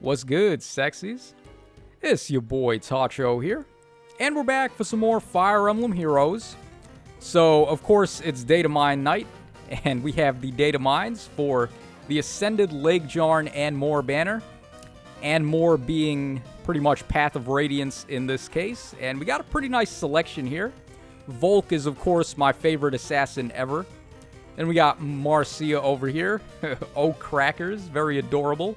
What's good, sexies? It's your boy Tacho here, and we're back for some more Fire Emblem Heroes. So, of course, it's Datamine night, and we have the Datamines for the Ascended Laegjarn and more banner, and more being pretty much Path of Radiance in this case, and we got a pretty nice selection here. Volk is, of course, my favorite assassin ever. Then we got Marcia over here. Oh, crackers. Very adorable.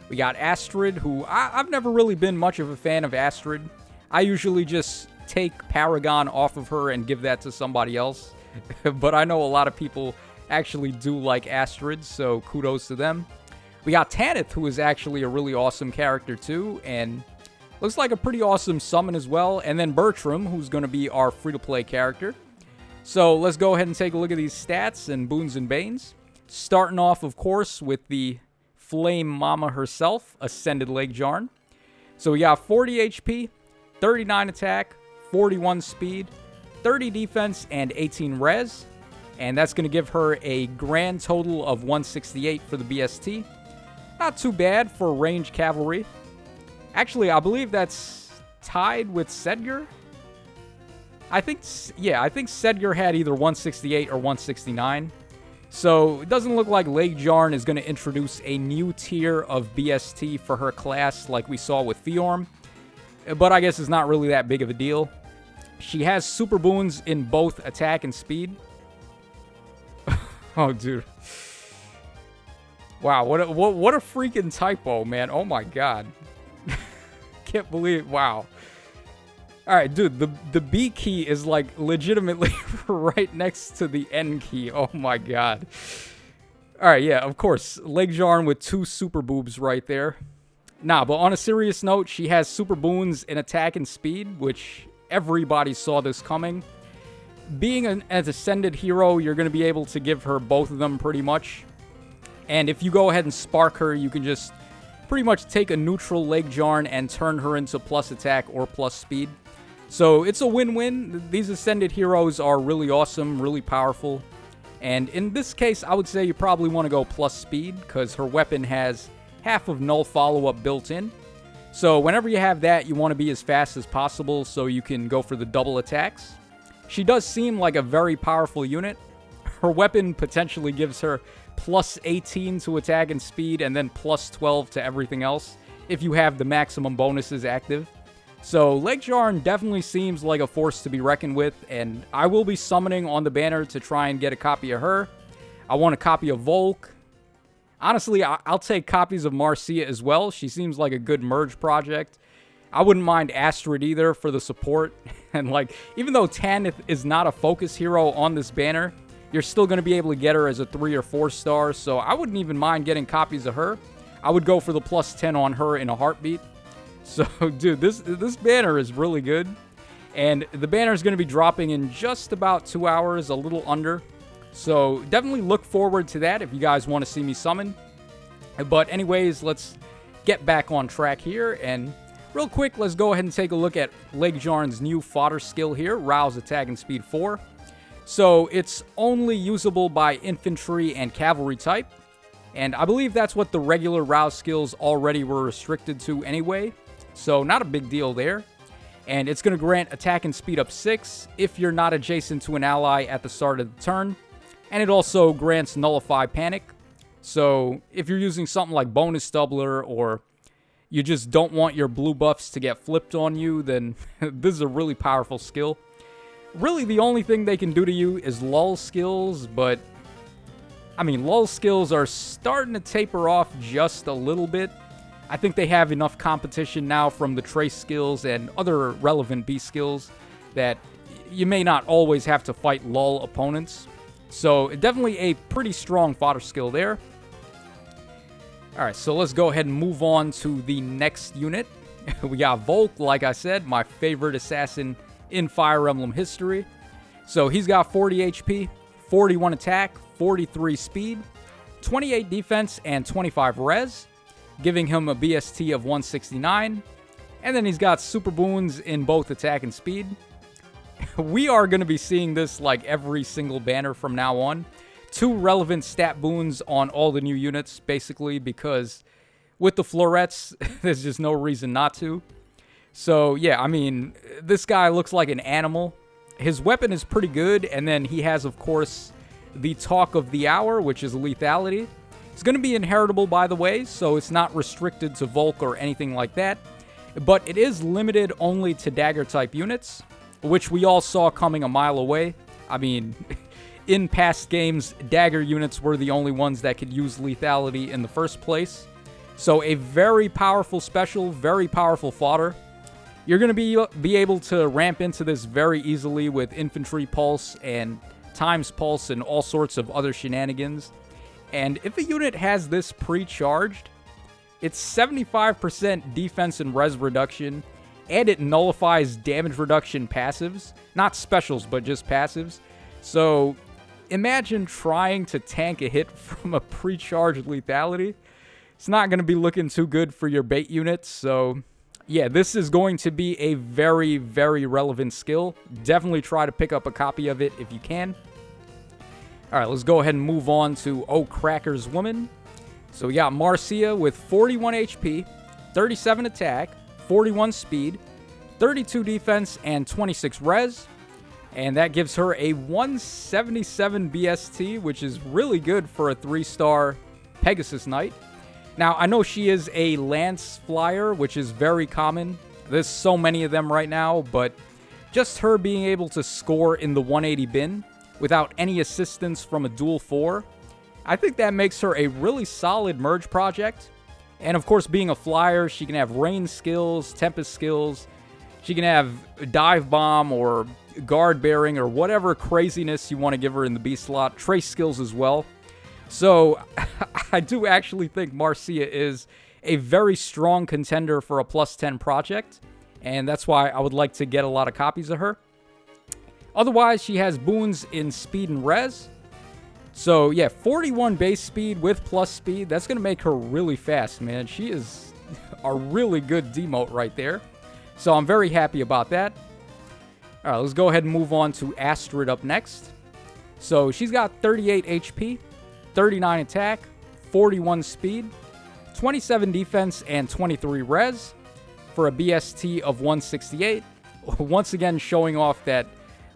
We got Astrid, who I've never really been much of a fan of Astrid. I usually just take Paragon off of her and give that to somebody else. But I know a lot of people actually do like Astrid, so kudos to them. We got Tanith, who is actually a really awesome character too, and looks like a pretty awesome summon as well. And then Bertram, who's going to be our free-to-play character. So let's go ahead and take a look at these stats and Boons and Banes. Starting off, of course, with the Flame Mama herself, Ascended Laegjarn. So we got 40 HP, 39 attack, 41 speed, 30 defense, and 18 res. And that's going to give her a grand total of 168 for the BST. Not too bad for ranged cavalry. Actually, I believe that's tied with Sedgar. I think Sedgar had either 168 or 169. So it doesn't look like Laegjarn is going to introduce a new tier of BST for her class like we saw with Fiorm. But I guess it's not really that big of a deal. She has super boons in both attack and speed. Oh, dude. Wow, what a freaking typo, man. Oh my god. Can't believe it. Wow. Alright, dude, the B key is, like, legitimately right next to the N key. Oh, my God. Alright, yeah, of course. Laegjarn with 2 super boobs right there. Nah, but on a serious note, she has super boons in attack and speed, which everybody saw this coming. Being an Ascended hero, you're going to be able to give her both of them pretty much. And if you go ahead and spark her, you can just pretty much take a neutral Laegjarn and turn her into plus attack or plus speed. So it's a win-win. These Ascended heroes are really awesome, really powerful. And in this case, I would say you probably want to go plus speed because her weapon has half of null follow-up built in. So whenever you have that, you want to be as fast as possible so you can go for the double attacks. She does seem like a very powerful unit. Her weapon potentially gives her plus 18 to attack and speed and then plus 12 to everything else if you have the maximum bonuses active. So Laegjarn definitely seems like a force to be reckoned with, and I will be summoning on the banner to try and get a copy of her. I want a copy of Volk. Honestly, I'll take copies of Marcia as well. She seems like a good merge project. I wouldn't mind Astrid either for the support. And like, even though Tanith is not a focus hero on this banner, you're still going to be able to get her as a 3 or 4 star, so I wouldn't even mind getting copies of her. I would go for the plus 10 on her in a heartbeat. So, dude, this banner is really good. And the banner is going to be dropping in just about 2 hours, a little under. So, definitely look forward to that if you guys want to see me summon. But anyways, let's get back on track here. And real quick, let's go ahead and take a look at Laegjarn's new fodder skill here, Rouse Attack and Speed 4. So, it's only usable by infantry and cavalry type. And I believe that's what the regular Rouse skills already were restricted to anyway. So, not a big deal there. And it's going to grant attack and speed up 6 if you're not adjacent to an ally at the start of the turn. And it also grants Nullify Panic. So, if you're using something like Bonus Doubler or you just don't want your blue buffs to get flipped on you, then this is a really powerful skill. Really, the only thing they can do to you is lull skills, but I mean, lull skills are starting to taper off just a little bit. I think they have enough competition now from the trace skills and other relevant B skills that you may not always have to fight lull opponents. So, definitely a pretty strong fodder skill there. Alright, so let's go ahead and move on to the next unit. We got Volk, like I said, my favorite assassin in Fire Emblem history. So, he's got 40 HP, 41 attack, 43 speed, 28 defense, and 25 res, giving him a BST of 169. And then he's got super boons in both attack and speed. We are going to be seeing this like every single banner from now on. 2 relevant stat boons on all the new units, basically, because with the florets, there's just no reason not to. So, yeah, I mean, this guy looks like an animal. His weapon is pretty good, and then he has, of course, the Talk of the Hour, which is lethality. It's going to be inheritable, by the way, so it's not restricted to Volk or anything like that. But it is limited only to Dagger-type units, which we all saw coming a mile away. I mean, in past games, Dagger units were the only ones that could use lethality in the first place. So a very powerful special, very powerful fodder. You're going to be able to ramp into this very easily with Infantry Pulse and Times Pulse and all sorts of other shenanigans. And if a unit has this pre-charged, it's 75% defense and res reduction, and it nullifies damage reduction passives. Not specials, but just passives. So imagine trying to tank a hit from a pre-charged lethality. It's not going to be looking too good for your bait units, so yeah, this is going to be a very, very relevant skill. Definitely try to pick up a copy of it if you can. Alright, let's go ahead and move on to Oh Cracker's Woman. So we got Marcia with 41 HP, 37 attack, 41 speed, 32 defense, and 26 res. And that gives her a 177 BST, which is really good for a 3-star Pegasus Knight. Now, I know she is a Lance Flyer, which is very common. There's so many of them right now, but just her being able to score in the 180 bin without any assistance from a dual 4, I think that makes her a really solid merge project. And of course, being a flyer, she can have rain skills, tempest skills. She can have dive bomb or guard bearing or whatever craziness you want to give her in the B slot. Trace skills as well. So I do actually think Marcia is a very strong contender for a +10 project. And that's why I would like to get a lot of copies of her. Otherwise, she has boons in speed and res. So, yeah, 41 base speed with plus speed. That's going to make her really fast, man. She is a really good demote right there. So, I'm very happy about that. All right, let's go ahead and move on to Astrid up next. So, she's got 38 HP, 39 attack, 41 speed, 27 defense, and 23 res for a BST of 168. Once again, showing off that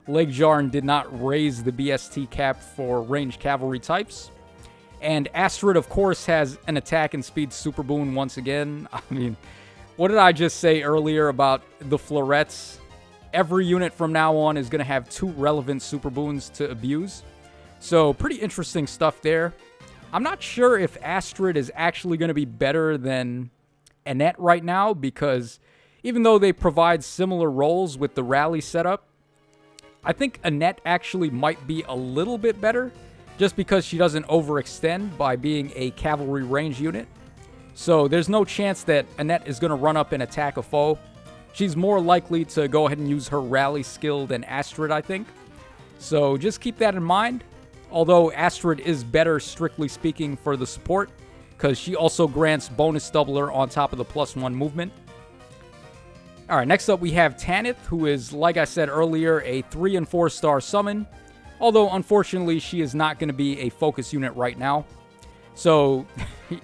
Laegjarn did not raise the BST cap for ranged cavalry types. And Astrid, of course, has an attack and speed super boon once again. I mean, what did I just say earlier about the florets? Every unit from now on is going to have 2 relevant super boons to abuse. So, pretty interesting stuff there. I'm not sure if Astrid is actually going to be better than Annette right now, because even though they provide similar roles with the rally setup, I think Annette actually might be a little bit better, just because she doesn't overextend by being a cavalry range unit. So there's no chance that Annette is going to run up and attack a foe. She's more likely to go ahead and use her rally skill than Astrid, I think. So just keep that in mind. Although Astrid is better, strictly speaking, for the support, because she also grants bonus doubler on top of the +1 movement. Alright, next up we have Tanith, who is, like I said earlier, a 3- and 4-star summon. Although, unfortunately, she is not going to be a focus unit right now. So,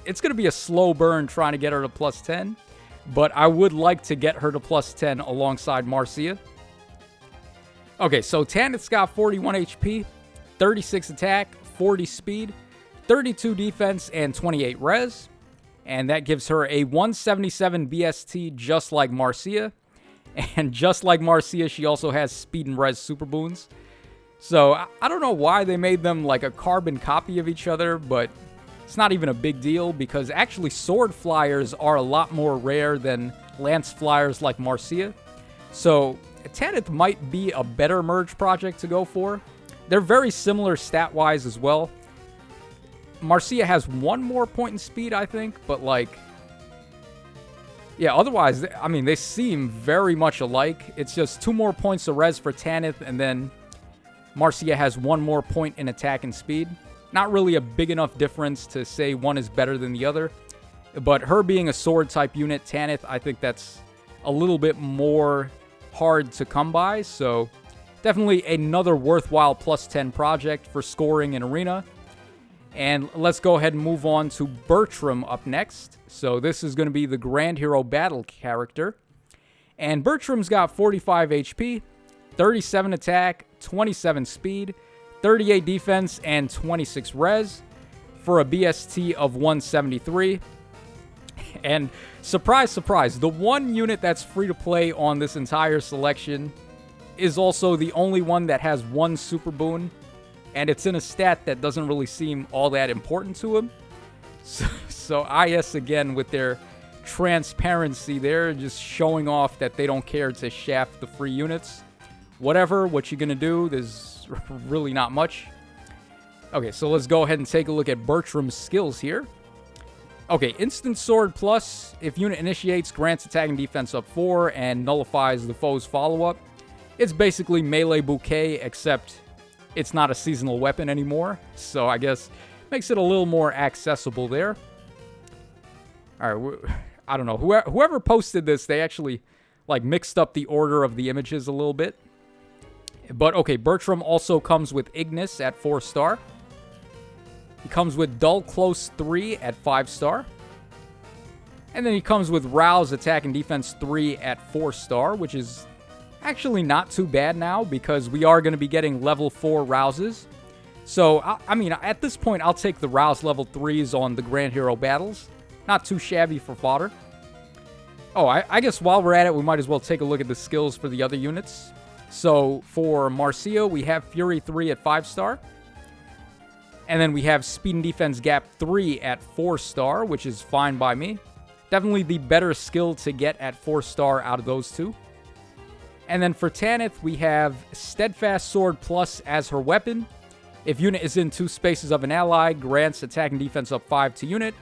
it's going to be a slow burn trying to get her to +10. But I would like to get her to +10 alongside Marcia. Okay, so Tanith's got 41 HP, 36 attack, 40 speed, 32 defense, and 28 res. And that gives her a 177 BST, just like Marcia. And just like Marcia, she also has speed and res super boons. So, I don't know why they made them like a carbon copy of each other, but it's not even a big deal, because actually sword flyers are a lot more rare than lance flyers like Marcia. So, Tanith might be a better merge project to go for. They're very similar stat-wise as well. Marcia has 1 more point in speed, I think, but like, yeah, otherwise, I mean, they seem very much alike. It's just 2 more points of res for Tanith, and then Marcia has 1 more point in attack and speed. Not really a big enough difference to say one is better than the other, but her being a sword type unit, Tanith, I think that's a little bit more hard to come by, so definitely another worthwhile +10 project for scoring in Arena. And let's go ahead and move on to Bertram up next. So this is going to be the Grand Hero Battle character. And Bertram's got 45 HP, 37 attack, 27 speed, 38 defense, and 26 res for a BST of 173. And surprise, surprise, the one unit that's free to play on this entire selection is also the only one that has one super boon. And it's in a stat that doesn't really seem all that important to him. So IS again with their transparency there, just showing off that they don't care to shaft the free units. Whatever, what you gonna do, there's really not much. Okay, so let's go ahead and take a look at Bertram's skills here. Okay, Instant Sword Plus, if unit initiates, grants attack and defense up 4 and nullifies the foe's follow-up. It's basically Melee Bouquet, except it's not a seasonal weapon anymore, so I guess makes it a little more accessible there. Alright, I don't know. Whoever posted this, they actually like mixed up the order of the images a little bit. But okay, Bertram also comes with Ignis at 4-star. He comes with Dull Close 3 at 5-star. And then he comes with Rouse Attack and Defense 3 at 4-star, which is actually not too bad now because we are going to be getting level 4 Rouses. So, I mean, at this point, I'll take the Rouse level 3s on the Grand Hero battles. Not too shabby for fodder. Oh, I guess while we're at it, we might as well take a look at the skills for the other units. So, for Marcia, we have Fury 3 at 5-star. And then we have Speed and Defense Gap 3 at 4-star, which is fine by me. Definitely the better skill to get at 4-star out of those two. And then for Tanith, we have Steadfast Sword Plus as her weapon. If unit is in 2 spaces of an ally, grants attack and defense up 5 to unit,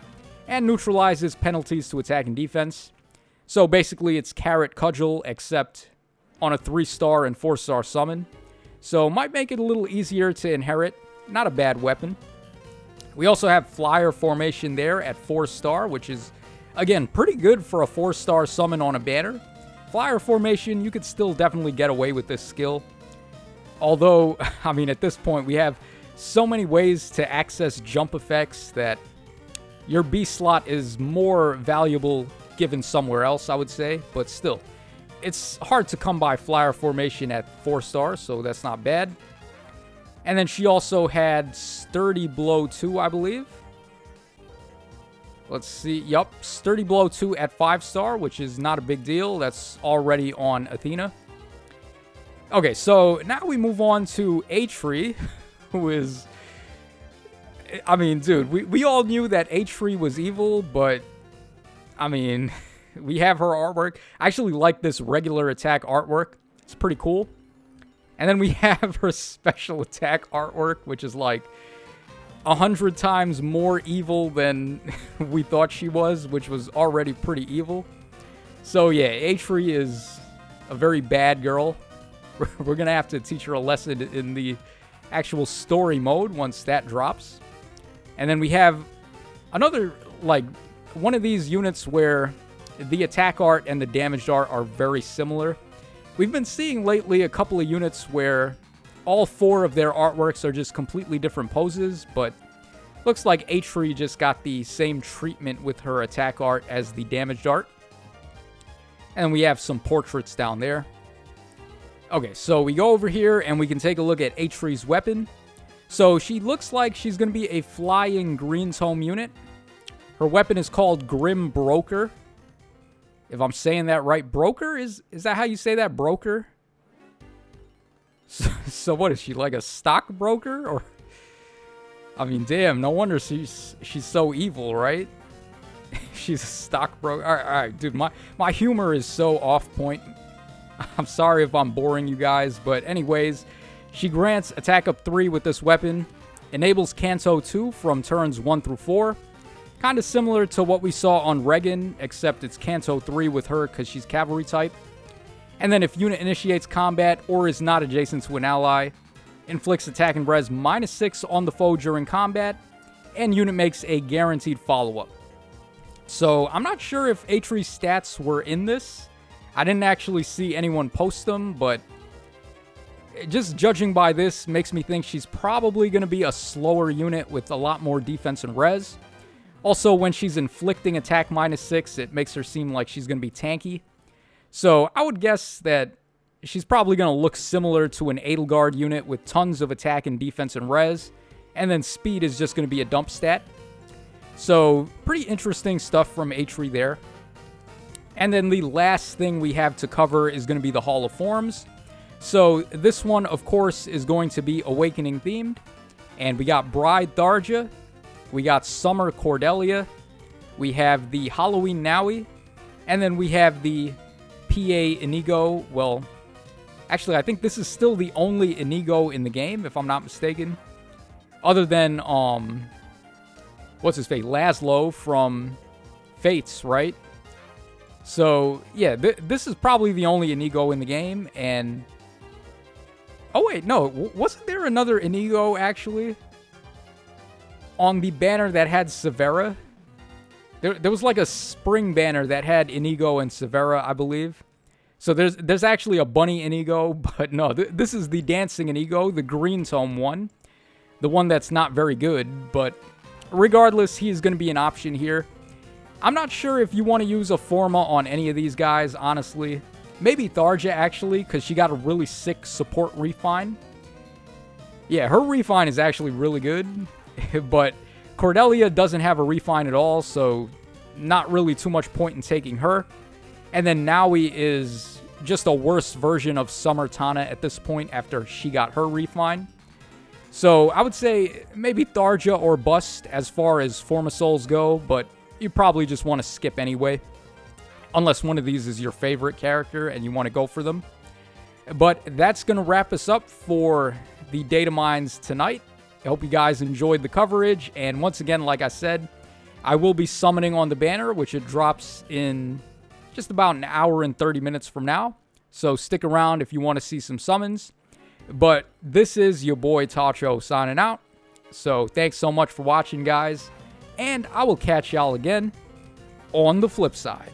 and neutralizes penalties to attack and defense. So basically, it's Carrot Cudgel, except on a 3-star and 4-star summon. So might make it a little easier to inherit. Not a bad weapon. We also have Flyer Formation there at 4-star, which is, again, pretty good for a 4-star summon on a banner. Flyer Formation, you could still definitely get away with this skill. Although, I mean, at this point, we have so many ways to access jump effects that your B slot is more valuable given somewhere else, I would say. But still, it's hard to come by Flyer Formation at 4-star, so that's not bad. And then she also had Sturdy Blow 2, I believe. Let's see. Yup, Sturdy Blow 2 at 5-star, which is not a big deal. That's already on Athena. Okay, so now we move on to Eitri, who is... I mean, dude, we all knew that Eitri was evil, but... I mean, we have her artwork. I actually like this regular attack artwork. It's pretty cool. And then we have her special attack artwork, which is like 100 times more evil than we thought she was, which was already pretty evil. So yeah, Eitri is a very bad girl. We're going to have to teach her a lesson in the actual story mode once that drops. And then we have another, like, one of these units where the attack art and the damaged art are very similar. We've been seeing lately a couple of units where all 4 of their artworks are just completely different poses, but looks like Eitri just got the same treatment with her attack art as the damaged art. And we have some portraits down there. Okay, so we go over here and we can take a look at Eitri's weapon. So she looks like she's going to be a flying Green's Home unit. Her weapon is called Grim Broker. If I'm saying that right, Broker? Is that how you say that, Broker? So what is she, like a stockbroker? Or, I mean, damn, no wonder she's so evil, right? She's a stockbroker. All right, dude, my humor is so off point. I'm sorry if I'm boring you guys, but anyways, she grants attack up 3 with this weapon, enables Canto 2 from turns 1 through 4. Kind of similar to what we saw on Regan, except it's Canto 3 with her because she's cavalry type. And then if unit initiates combat or is not adjacent to an ally, inflicts attack and res -6 on the foe during combat, and unit makes a guaranteed follow-up. So I'm not sure if Eitri's stats were in this. I didn't actually see anyone post them, but just judging by this makes me think she's probably going to be a slower unit with a lot more defense and res. Also, when she's inflicting attack -6, it makes her seem like she's going to be tanky. So I would guess that she's probably going to look similar to an Edelgard unit with tons of attack and defense and res. And then speed is just going to be a dump stat. So pretty interesting stuff from Eitri there. And then the last thing we have to cover is going to be the Hall of Forms. So this one, of course, is going to be Awakening themed. And we got Bride Tharja. We got Summer Cordelia. We have the Halloween Nowi. And then we have the PA Inigo. Well, actually, I think this is still the only Inigo in the game, if I'm not mistaken. Other than, what's his face? Laszlo from Fates, right? So, yeah, this is probably the only Inigo in the game, and... Oh, wait, no. Wasn't there another Inigo, actually? On the banner that had Severa? There was like a spring banner that had Inigo and Severa, I believe. So there's actually a bunny Inigo, but no, this is the dancing Inigo, the green tome one. The one that's not very good, but regardless, he's going to be an option here. I'm not sure if you want to use a Forma on any of these guys, honestly. Maybe Tharja, actually, because she got a really sick support refine. Yeah, her refine is actually really good, but Cordelia doesn't have a refine at all, so not really too much point in taking her. And then Nowi is just a worse version of Summer Tana at this point after she got her refine. So I would say maybe Tharja or bust as far as Forma Souls go, but you probably just want to skip anyway. Unless one of these is your favorite character and you want to go for them. But that's going to wrap us up for the Datamines tonight. I hope you guys enjoyed the coverage. And once again, like I said, I will be summoning on the banner, which it drops in just about an hour and 30 minutes from now. So stick around if you want to see some summons. But this is your boy Tacho signing out. So thanks so much for watching, guys. And I will catch y'all again on the flip side.